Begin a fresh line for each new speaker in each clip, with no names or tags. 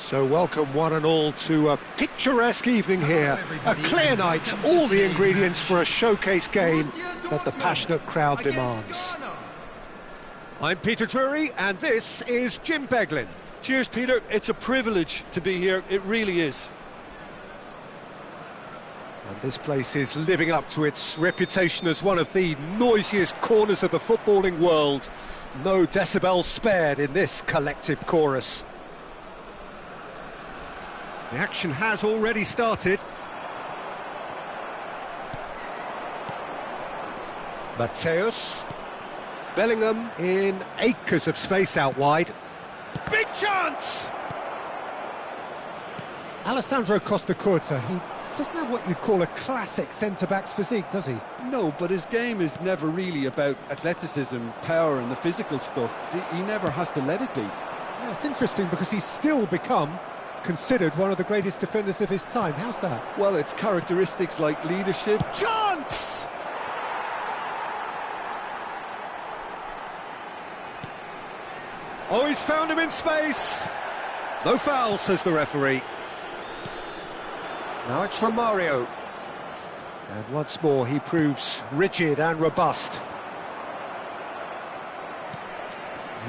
So welcome one and all to a picturesque evening here, a clear night, all the ingredients for a showcase game that the passionate crowd demands. I'm Peter Drury and this is Jim Beglin.
Cheers, Peter. It's a privilege to be here, it really is.
And this place is living up to its reputation as one of the noisiest corners of the footballing world. No decibels spared in this collective chorus. The action has already started. Mateus. Bellingham in acres of space out wide. Big chance! Alessandro Costacurta, he doesn't have what you'd call a classic centre-back's physique, does he?
No, but his game is never really about athleticism, power and the physical stuff. He never has to let it be.
Yeah, it's interesting because he's still become considered one of the greatest defenders of his time. How's that?
Well, it's characteristics like leadership.
Chance! Oh, he's found him in space. No foul, says the referee. Now it's Romario. And once more he proves rigid and robust.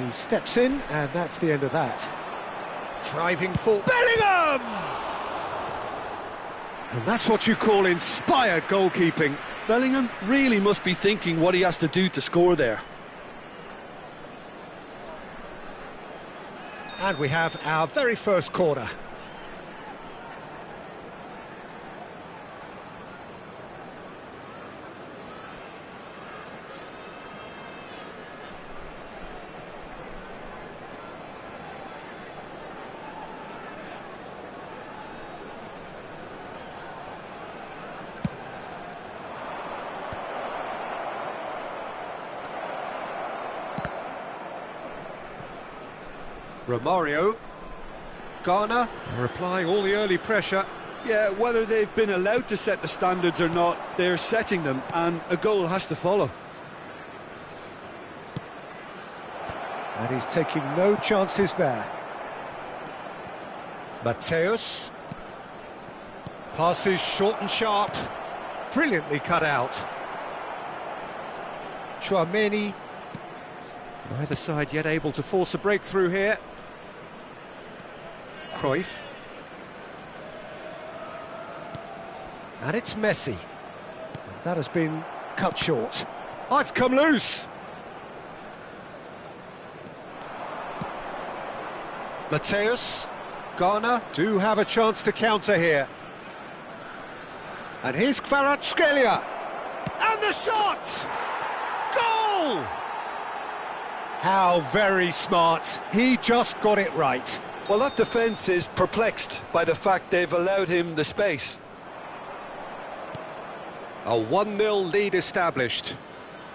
He steps in, and that's the end of that. Driving for Bellingham! And that's what you call inspired goalkeeping.
Bellingham really must be thinking what he has to do to score there.
And we have our very first corner. Romario. Ghana are applying all the early pressure.
Yeah, whether they've been allowed to set the standards or not, they're setting them, and a goal has to follow.
And he's taking no chances there. Mateus. Passes short and sharp. Brilliantly cut out. Tchouaméni. Neither side yet able to force a breakthrough here. Cruyff. And it's Messi. And that has been cut short. Oh, it's come loose! Mateus. Ghana do have a chance to counter here. And here's Kvaratskhelia. And the shot! Goal! How very smart. He just got it right.
Well, that defence is perplexed by the fact they've allowed him the space.
A 1-0 lead established.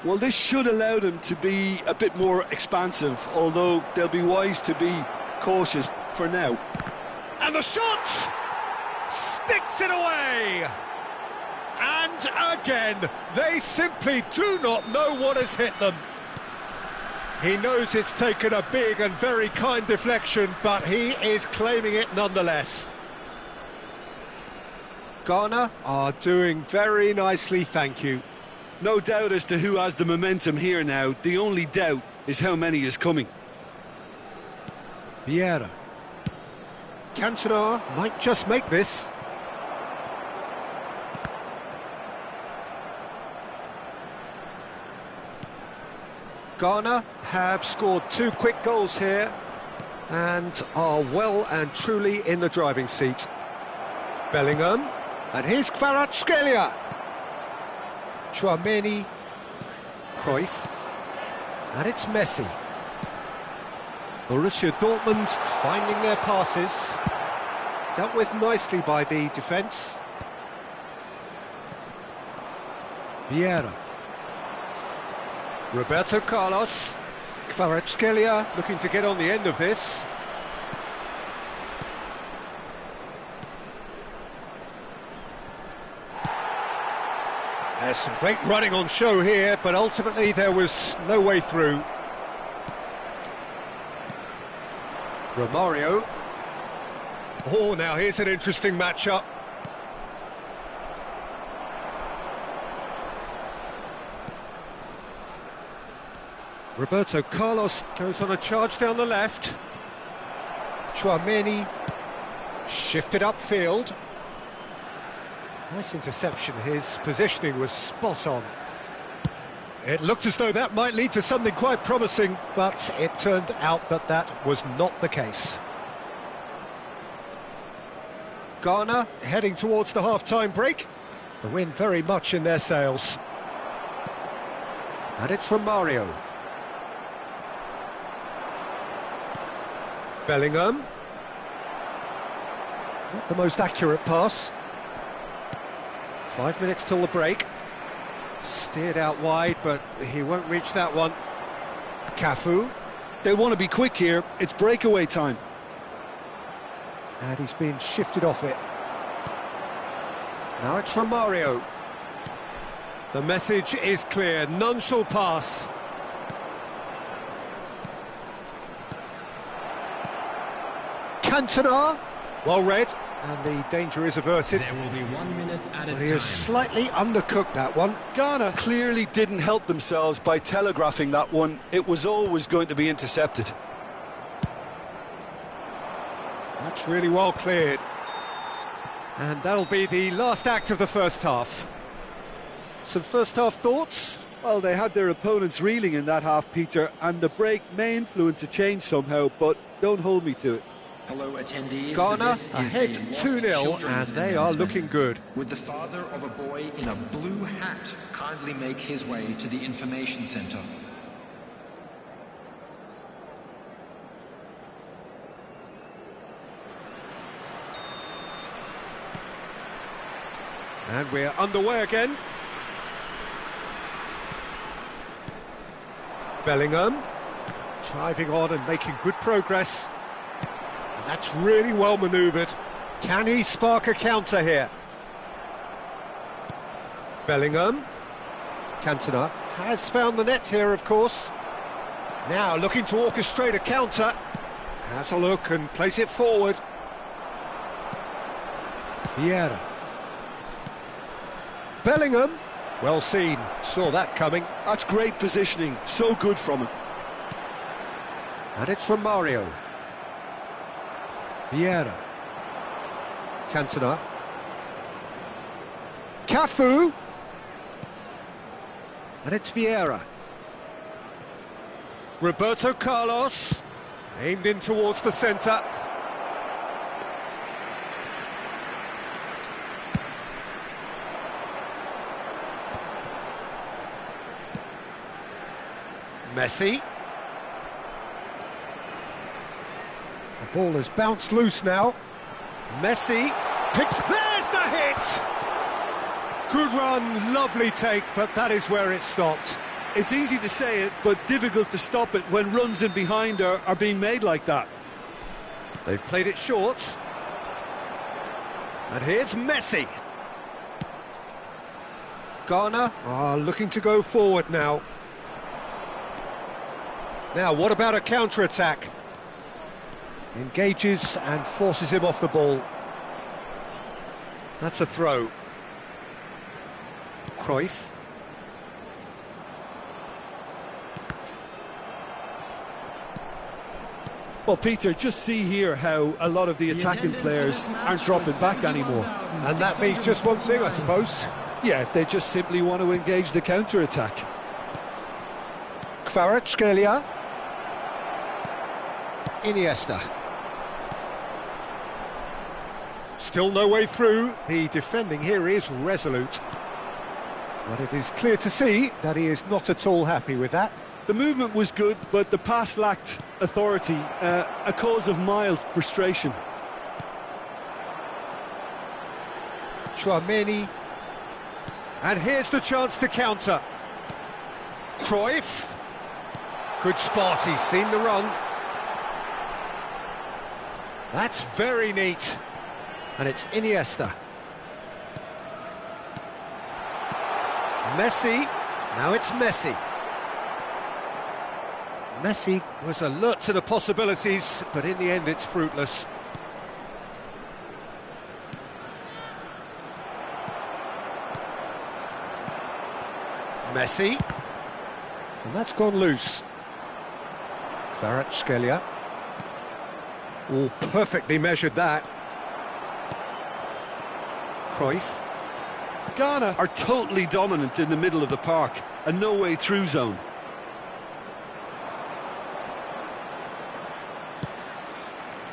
Well, this should allow them to be a bit more expansive, although they'll be wise to be cautious for now.
And the shot! Sticks it away! And again, they simply do not know what has hit them. He knows it's taken a big and very kind deflection, but he is claiming it nonetheless. Ghana are doing very nicely, thank you.
No doubt as to who has the momentum here now. The only doubt is how many is coming.
Vieira. Cantona might just make this. Ghana have scored 2 quick goals here and are well and truly in the driving seat. Bellingham, and here's Kvaratskhelia. Tchouaméni, Cruyff, and it's Messi. Borussia Dortmund finding their passes, dealt with nicely by the defence. Vieira. Roberto Carlos. Kvaratskhelia looking to get on the end of this. There's some great running on show here, but ultimately there was no way through. Romario. Oh, now here's an interesting matchup. Roberto Carlos goes on a charge down the left. Tchouaméni shifted upfield. Nice interception, his positioning was spot on. It looked as though that might lead to something quite promising, but it turned out that that was not the case. Ghana heading towards the half-time break. The wind very much in their sails. And it's Romario. Bellingham. Not the most accurate pass. 5 minutes till the break. Steered out wide, but he won't reach that one. Cafu.
They want to be quick here. It's breakaway time.
And he's been shifted off it. Now it's Romario. The message is clear. None shall pass. Cantona. Well read. And the danger is averted.
There will be 1 minute at a
But
time.
he has slightly undercooked that one.
Ghana clearly didn't help themselves by telegraphing that one. It was always going to be intercepted.
That's really well cleared. And that'll be the last act of the first half. Some first half thoughts?
Well, they had their opponents reeling in that half, Peter, and the break may influence a change somehow, but don't hold me to it.
Hello, attendees.
Ghana
This is
ahead
a Lost
2-0,
Children's
and they are
announcement.
looking good.
Would the father of a boy in a blue hat kindly make his way to the information centre?
And we're underway again. Bellingham driving on and making good progress. And that's really well manoeuvred. Can he spark a counter here? Bellingham. Cantona has found the net here, of course. Now looking to orchestrate a counter. Has a look and plays it forward. Vieira. Bellingham. Well seen. Saw that coming.
That's great positioning. So good from him.
And it's Romario. Vieira. Cantona. Cafu. And it's Vieira. Roberto Carlos. Aimed in towards the centre. Messi. The ball has bounced loose now. Messi picks... There's the hit! Good run, lovely take, but that is where it stopped.
It's easy to say it, but difficult to stop it when runs in behind are being made like that.
They've played it short. And here's Messi. Ghana are looking to go forward now. Now, what about a counter-attack? Engages and forces him off the ball. That's a throw. Cruyff.
Well, Peter, just see here how a lot of the attacking players aren't dropping back anymore.
And that means just one thing, I suppose.
Yeah, they just simply want to engage the counter-attack.
Kvaratskhelia. Iniesta. Still no way through. The defending here is resolute. But it is clear to see that he is not at all happy with that.
The movement was good, but the pass lacked authority, a cause of mild frustration.
Tchouaméni. And here's the chance to counter. Cruyff. Good spot, he's seen the run. That's very neat. And it's Iniesta. Messi. Now it's Messi. Messi was alert to the possibilities, but in the end it's fruitless. Messi. And that's gone loose. Kvaratskhelia. Oh, perfectly measured that. Cruyff.
Ghana are totally dominant in the middle of the park, a no-way through zone.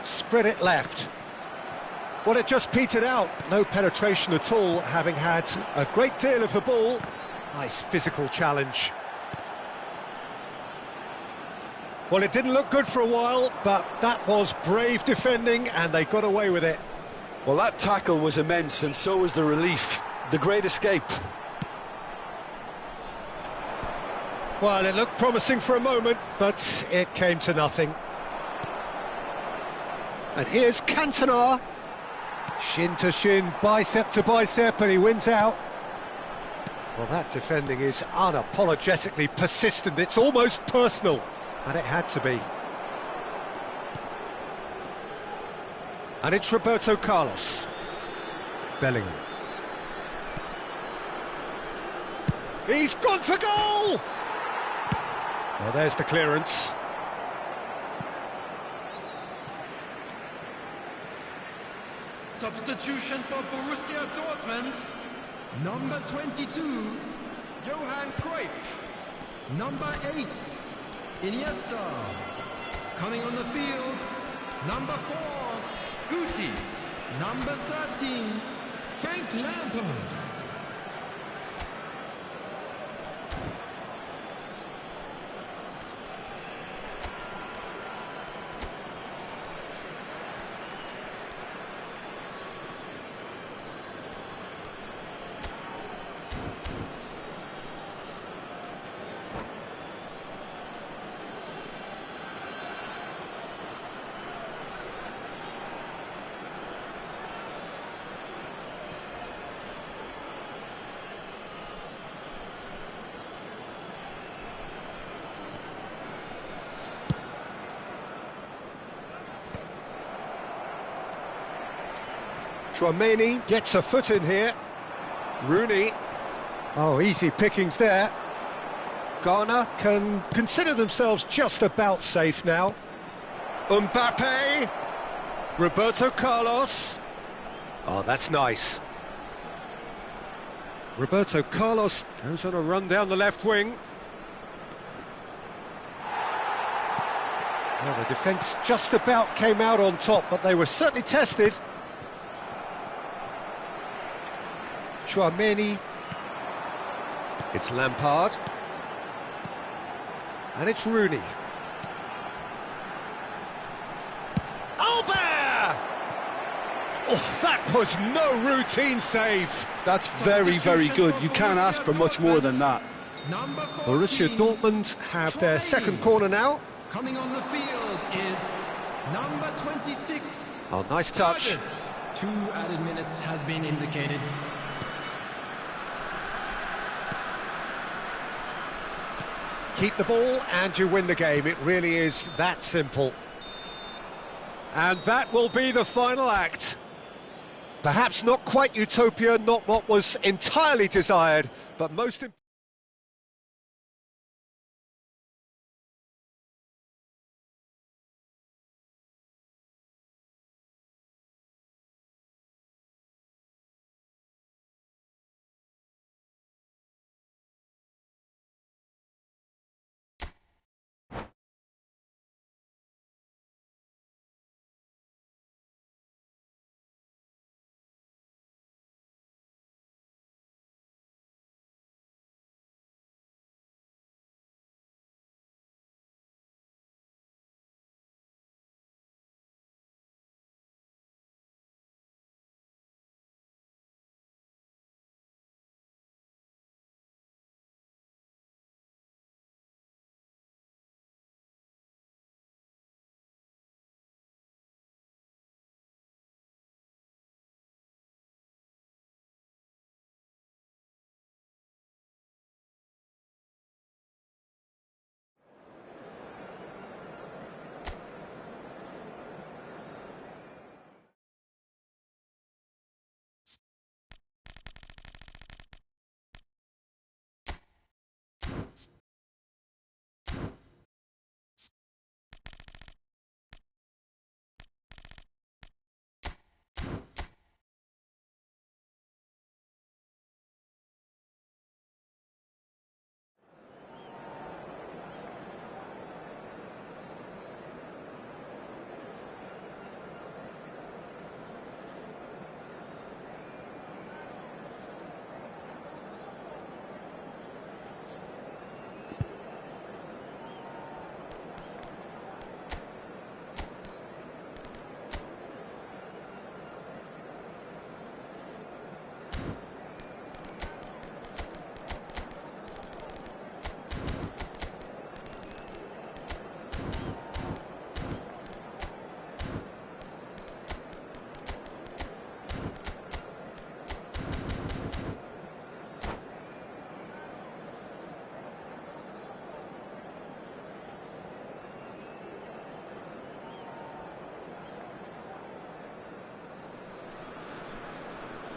Spread it left. Well, it just petered out. No penetration at all, having had a great deal of the ball. Nice physical challenge. Well, it didn't look good for a while, but that was brave defending, and they got away with it.
Well, that tackle was immense, and so was the relief. The great escape.
Well, it looked promising for a moment, but it came to nothing. And here's Cantona. Shin to shin, bicep to bicep, and he wins out. Well, that defending is unapologetically persistent. It's almost personal, and it had to be. And it's Roberto Carlos. Bellingham. He's gone for goal! Well, there's the clearance.
Substitution for Borussia Dortmund. Number 22, Johan Cruyff. Number 8, Iniesta. Coming on the field, number 4, Guti. Number 13, Frank Lampard.
Chouameni gets a foot in here. Rooney. Oh, easy pickings there. Ghana can consider themselves just about safe now. Mbappe. Roberto Carlos. Oh, that's nice. Roberto Carlos goes on a run down the left wing. Well, the defence just about came out on top, but they were certainly tested. Chouameni. It's Lampard. And it's Rooney. Albert! Oh, that was no routine save.
That's very, very good. You can't ask for much more than that.
Borussia Dortmund have their second corner now.
Coming on the field is number 26.
Oh, nice touch.
2 added minutes has been indicated.
Keep the ball and you win the game. It really is that simple. And that will be the final act. Perhaps not quite utopia, not what was entirely desired, but most important.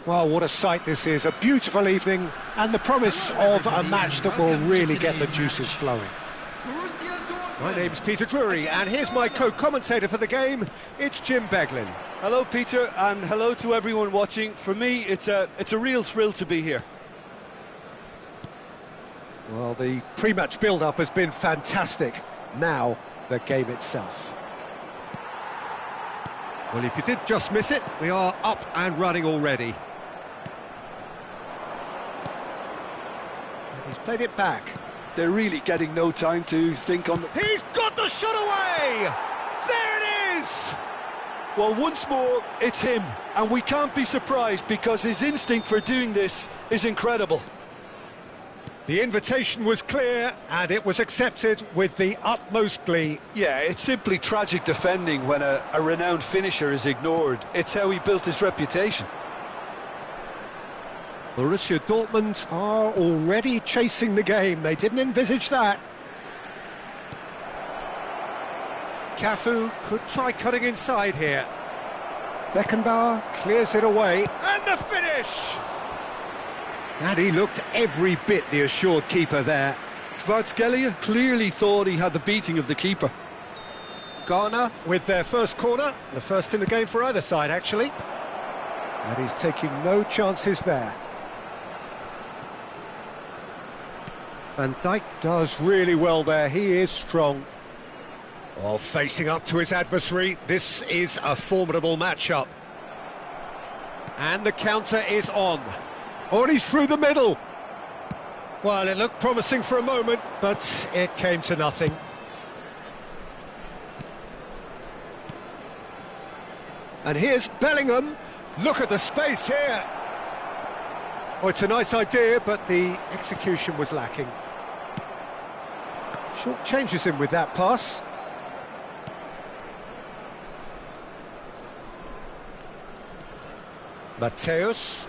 Well, what a sight this is, a beautiful evening, and the promise of a match that will really get the juices flowing.
My name's Peter Drury, and here's my co-commentator for the game, it's Jim Beglin.
Hello, Peter, and hello to everyone watching. For me, it's a real thrill to be here.
Well, the pre-match build-up has been fantastic. Now, the game itself.
Well, if you did just miss it, we are up and running already.
He's played it back.
They're really getting no time to think on the...
He's got the shot away! There it is!
Well, once more, it's him, and we can't be surprised because his instinct for doing this is incredible.
The invitation was clear, and it was accepted with the utmost glee.
Yeah, it's simply tragic defending when a renowned finisher is ignored. It's how he built his reputation.
Borussia Dortmund are already chasing the game. They didn't envisage that.
Cafu could try cutting inside here.
Beckenbauer clears it away.
And the finish! And he looked every bit the assured keeper there.
Kvaratskhelia clearly thought he had the beating of the keeper.
Ghana with their first corner, the first in the game for either side, actually. And he's taking no chances there. Van Dijk does really well there, he is strong.
Oh, facing up to his adversary, this is a formidable matchup. And the counter is on.
Oh, and he's through the middle. Well, it looked promising for a moment, but it came to nothing. And here's Bellingham. Look at the space here. Oh, it's a nice idea, but the execution was lacking. Short changes him with that pass. Mateus.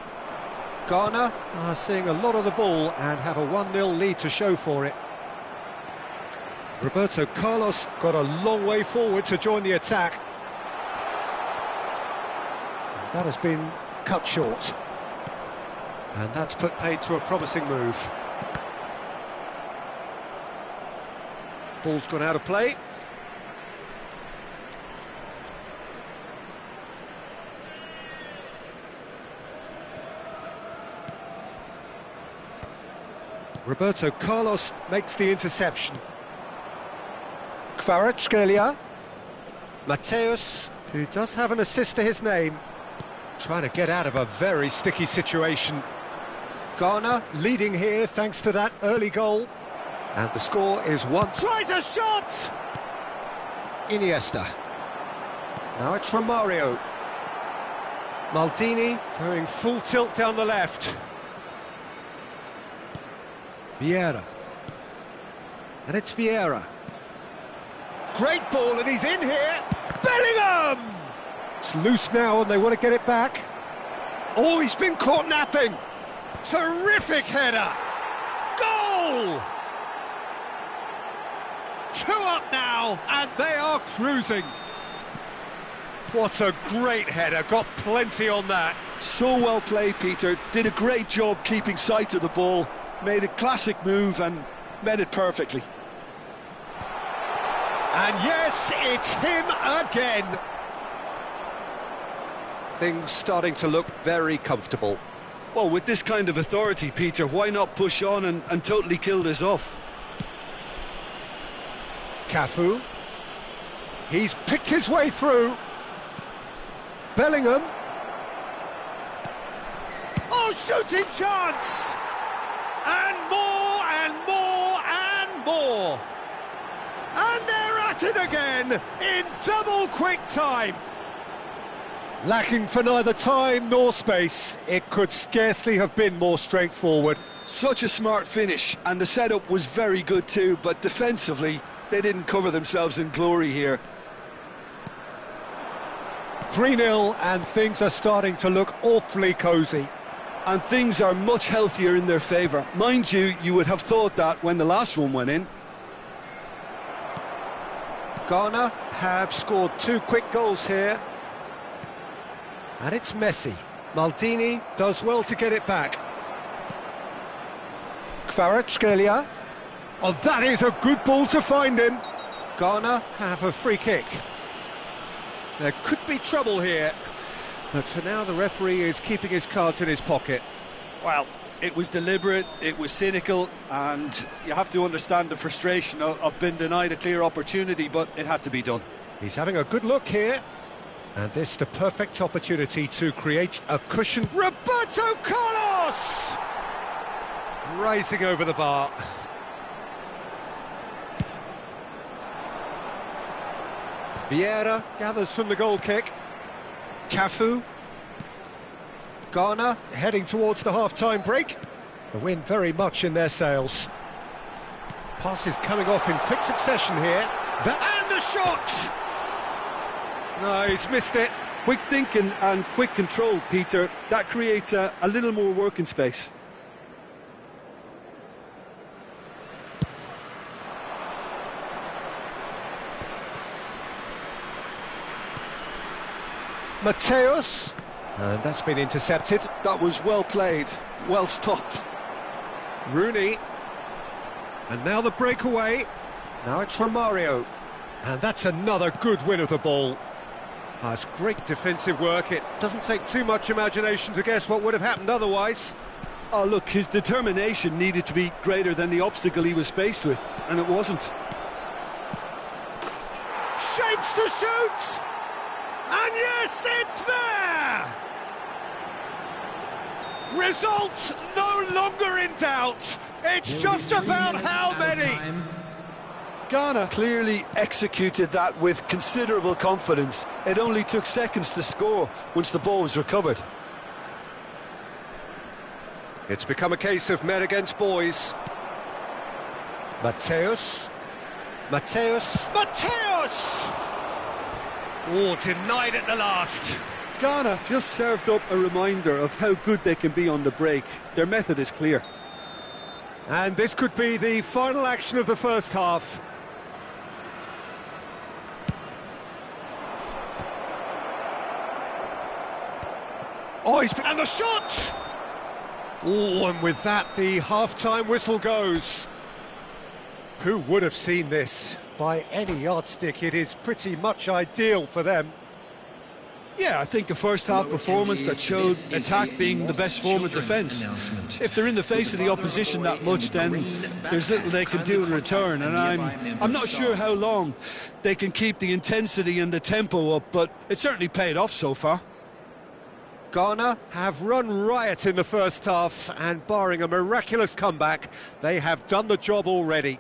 Ghana are seeing a lot of the ball and have a 1-0 lead to show for it. Roberto Carlos got a long way forward to join the attack. And that has been cut short. And that's put paid to a promising move. Ball's gone out of play. Roberto Carlos makes the interception. Kvaratskhelia. Mateus, who does have an assist to his name, trying to get out of a very sticky situation. Ghana leading here thanks to that early goal. And the score is 1. Tries a shot! Iniesta. Now it's Romario. Maldini going full tilt down the left. Vieira. And it's Vieira. Great ball, and he's in here. Bellingham! It's loose now, and they want to get it back. Oh, he's been caught napping. Terrific header. Goal! 2 up now, and they are cruising. What a great header, got plenty on that.
So well played, Peter. Did a great job keeping sight of the ball. Made a classic move and made it perfectly.
And yes, it's him again.
Things starting to look very comfortable.
Well, with this kind of authority, Peter, why not push on and totally kill this off?
Cafu. He's picked his way through. Bellingham. Oh, shooting chance! And more, and more, and more. And they're at it again in double quick time. Lacking for neither time nor space, it could scarcely have been more straightforward.
Such a smart finish, and the setup was very good too, but defensively, they didn't cover themselves in glory here.
3-0, and things are starting to look awfully cosy.
And things are much healthier in their favour. Mind you, you would have thought that when the last one went in.
Ghana have scored 2 quick goals here. And it's Messi.
Maldini does well to get it back. Kvaratskhelia. Oh, that is a good ball to find him. Ghana have a free kick. There could be trouble here, but for now the referee is keeping his cards in his pocket.
Well, it was deliberate, it was cynical, and you have to understand the frustration of being denied a clear opportunity, but it had to be done.
He's having a good look here, and this is the perfect opportunity to create a cushion. Roberto Carlos! Rising over the bar. Vieira gathers from the goal kick. Cafu. Ghana heading towards the half-time break. The wind very much in their sails. Passes coming off in quick succession here. And the shot! No, he's missed it.
Quick thinking and quick control, Peter. That creates a little more working space.
Mateus, and that's been intercepted.
That was well played, well stopped.
Rooney, and now the breakaway. Now it's Romario, and that's another good win of the ball. That's great defensive work. It doesn't take too much imagination to guess what would have happened otherwise.
Oh, look, his determination needed to be greater than the obstacle he was faced with, and it wasn't.
Shapes to shoot! And yes, it's there! Result no longer in doubt. It's just about how many.
Ghana clearly executed that with considerable confidence. It only took seconds to score once the ball was recovered.
It's become a case of men against boys. Mateus. Mateus. Mateus! Oh, denied at the last.
Ghana just served up a reminder of how good they can be on the break. Their method is clear.
And this could be the final action of the first half. Oh, and the shot! Oh, and with that, the half-time whistle goes. Who would have seen this? By any yardstick, it is pretty much ideal for them.
Yeah, I think a first-half performance that showed attack being the best form of defence. If they're in the face of the opposition that much, then there's little they can do in return, and I'm not sure how long they can keep the intensity and the tempo up, but it certainly paid off so far.
Ghana have run riot in the first half, and barring a miraculous comeback, they have done the job already.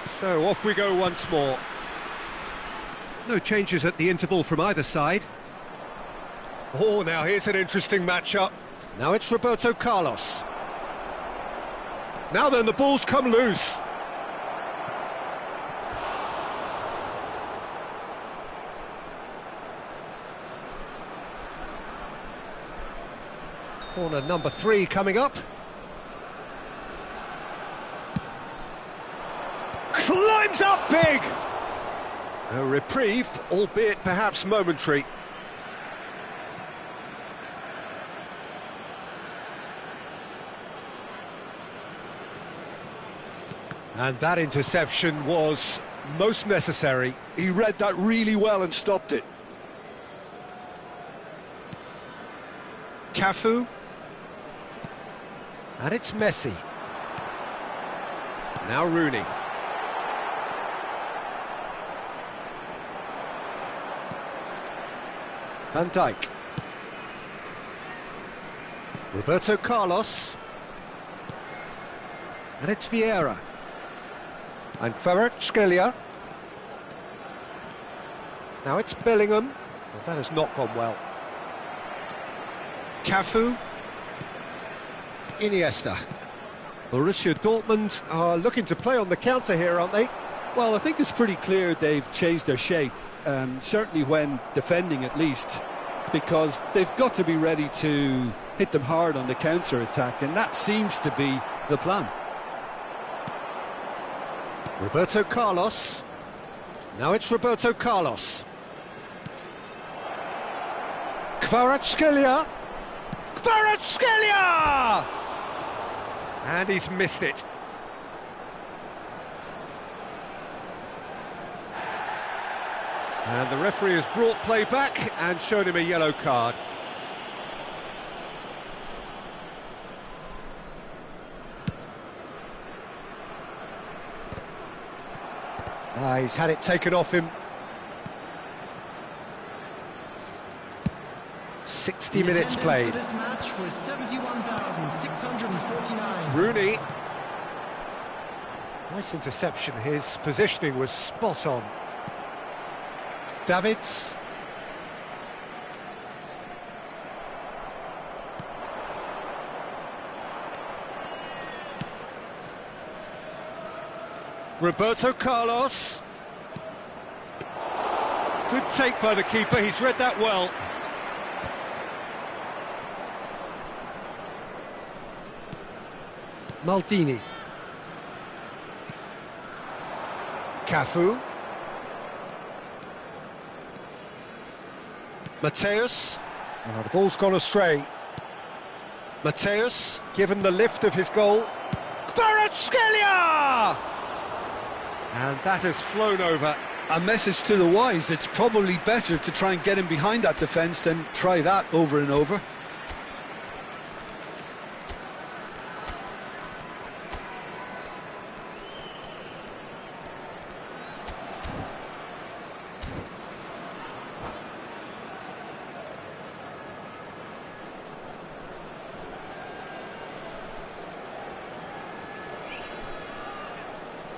So off we go once more. No changes at the interval from either side. Oh, now here's an interesting matchup. Now it's Roberto Carlos. Now then, the ball's come loose. Corner number 3 coming up. Climbs up big! A reprieve, albeit perhaps momentary. And that interception was most necessary.
He read that really well and stopped it.
Cafu. And it's Messi. Now Rooney. Van Dijk. Roberto Carlos. And it's Vieira. And Kvaratskhelia. Now it's Bellingham. Well, that has not gone well. Cafu. Iniesta. Borussia Dortmund are looking to play on the counter here, aren't they?
Well, I think it's pretty clear they've changed their shape, certainly when defending at least, because they've got to be ready to hit them hard on the counter-attack, and that seems to be the plan.
Roberto Carlos. Now it's Roberto Carlos. Kvaratskhelia. Kvaratskhelia! And he's missed it. And the referee has brought play back and shown him a yellow card. He's had it taken off him. 60 minutes played.
This match was 71,649.
Rooney. Nice interception. His positioning was spot on. Davids. Roberto Carlos. Good take by the keeper, he's read that well. Maldini. Cafu. Mateus. Oh, the ball's gone astray. Mateus, given the lift of his goal. Kvaratskhelia! And that has flown over.
A message to the wise, it's probably better to try and get him behind that defence than try that over and over.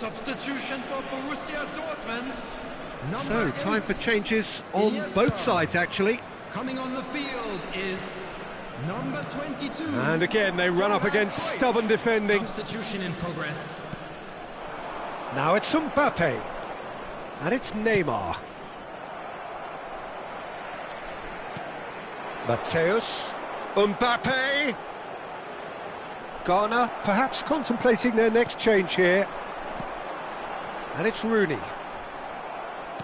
Substitution for Borussia Dortmund.
So, time for changes on both sides, actually.
Coming on the field is number 22.
And again, they run up against stubborn defending.
Substitution in progress.
Now it's Mbappe. And it's Neymar. Mateus. Mbappe. Ghana perhaps contemplating their next change here. And it's Rooney.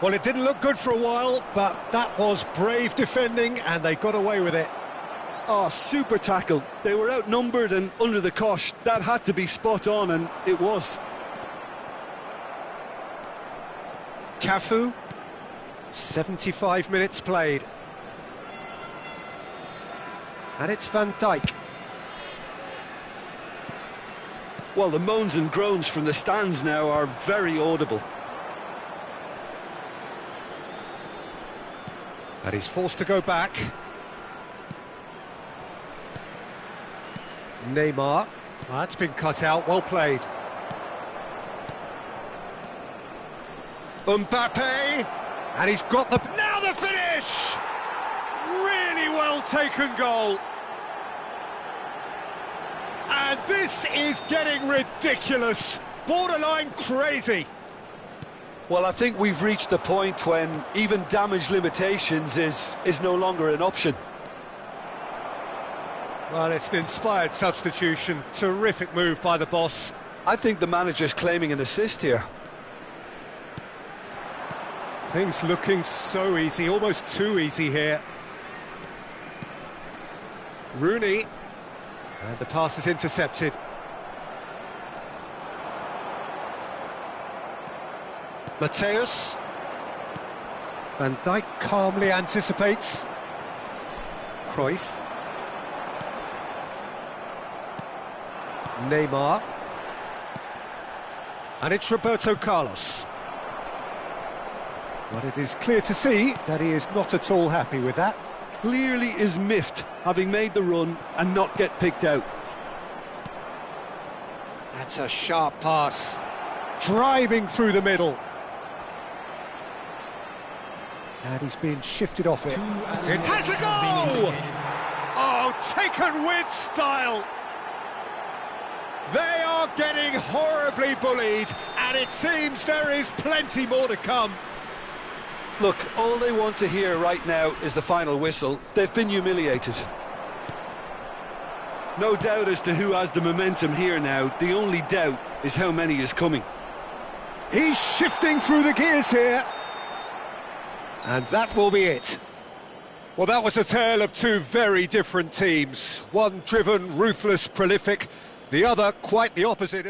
Well, it didn't look good for a while, but that was brave defending, and they got away with it.
Oh, super tackle. They were outnumbered and under the cosh. That had to be spot on, and it was.
Cafu. 75 minutes played. And it's Van Dijk.
Well, the moans and groans from the stands now are very audible.
And he's forced to go back. Neymar. That's been cut out, well played. Mbappe. And he's got the... Now the finish! Really well taken goal. And this is getting ridiculous, borderline crazy.
Well, I think we've reached the point when even damage limitations is no longer an option.
Well, it's an inspired substitution. Terrific move by the boss.
I think the manager's claiming an assist here.
Things looking so easy, almost too easy here. Rooney. And the pass is intercepted. Mateus. Van Dijk calmly anticipates. Cruyff. Neymar. And it's Roberto Carlos. But it is clear to see that he is not at all happy with that.
Clearly is miffed, having made the run and not get picked out.
That's a sharp pass. Driving through the middle. And he's being shifted off it. It has a goal! Oh, taken with style!
They are getting horribly bullied, and it seems there is plenty more to come.
Look, all they want to hear right now is the final whistle. They've been humiliated. No doubt as to who has the momentum here now. The only doubt is how many is coming.
He's shifting through the gears here. And that will be it. Well, that was a tale of two very different teams. One driven, ruthless, prolific. The other quite the opposite.